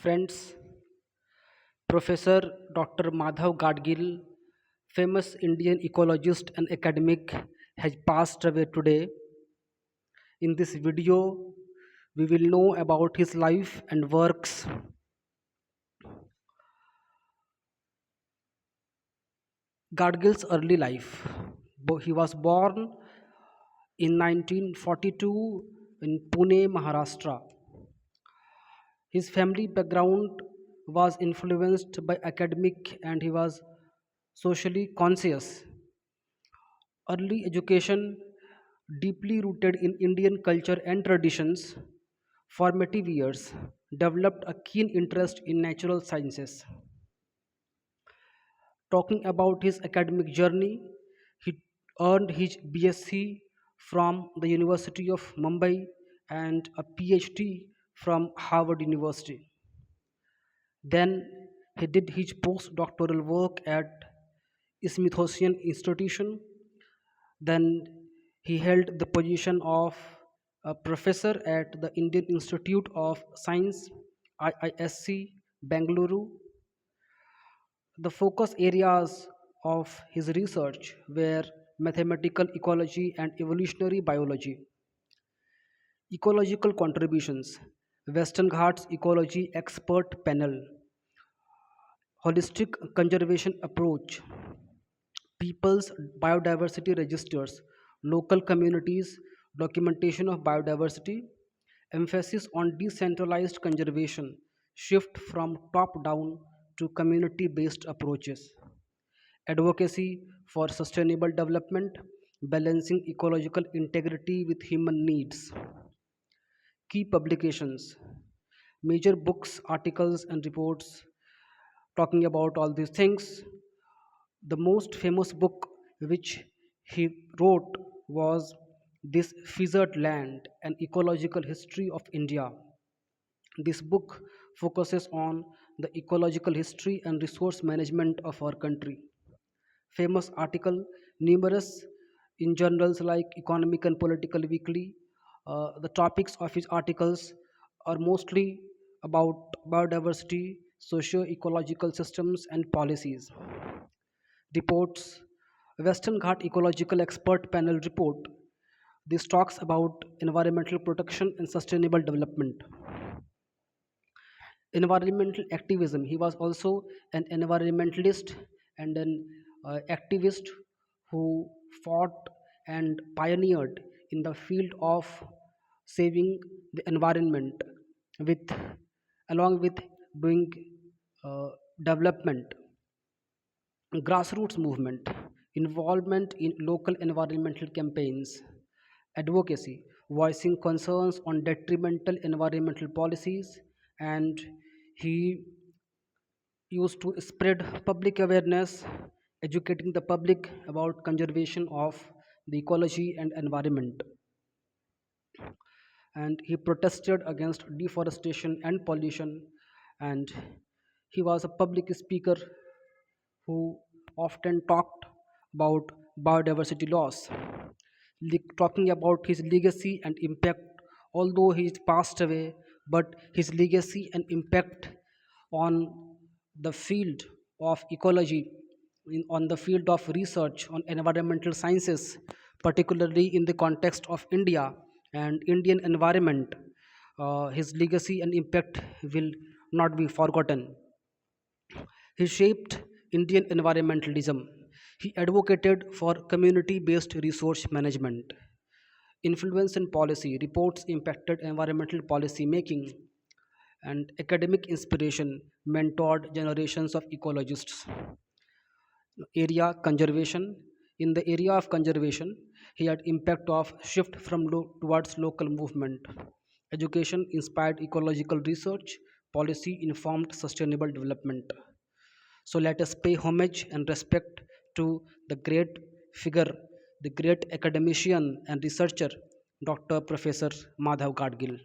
Friends, Professor Dr. Madhav Gadgil, famous Indian ecologist and academic, has passed away today. In this video, we will know about his life and works. Gadgil's early life. He was born in 1942 in Pune, Maharashtra. His family background was influenced by academic and he was socially conscious. Early education, deeply rooted in Indian culture and traditions, formative years, developed a keen interest in natural sciences. Talking about his academic journey, he earned his BSc from the University of Mumbai and a PhD from Harvard University. Then he did his postdoctoral work at Smithsonian Institution. Then he held the position of a professor at the Indian Institute of Science, IISc, Bangalore. The focus areas of his research were mathematical ecology and evolutionary biology. Ecological contributions, Western Ghats Ecology Expert Panel, holistic conservation approach, people's biodiversity registers, local communities, documentation of biodiversity, emphasis on decentralized conservation, shift from top down to community based approaches, advocacy for sustainable development, balancing ecological integrity with human needs. Key publications, major books, articles, and reports talking about all these things. The most famous book which he wrote was This Feathered Land, an ecological history of India. This book focuses on the ecological history and resource management of our country. Famous article, numerous in journals like Economic and Political Weekly. The topics of his articles are mostly about biodiversity, socio-ecological systems, and policies. Reports, Western Ghat Ecological Expert Panel report. This talks about environmental protection and sustainable development. Environmental activism. He was also an environmentalist and an activist who fought and pioneered in the field of saving the environment with along with doing uh, development. Grassroots movement, involvement in local environmental campaigns, advocacy, voicing concerns on detrimental environmental policies, and he used to spread public awareness, educating the public about conservation of the ecology and environment. And he protested against deforestation and pollution, and he was a public speaker who often talked about biodiversity loss, talking about his legacy and impact. Although he is passed away, but his legacy and impact on the field of ecology, on the field of research on environmental sciences, particularly in the context of India and Indian environment, his legacy and impact will not be forgotten. He shaped Indian environmentalism. He advocated for community based resource management. Influence in policy reports impacted environmental policy making, and academic inspiration mentored generations of ecologists. Area conservation. In the area of conservation, he had impact of shift from towards local movement. Education inspired ecological research, policy informed sustainable development. So let us pay homage and respect to the great figure, the great academician and researcher, Dr. Professor Madhav Gadgil.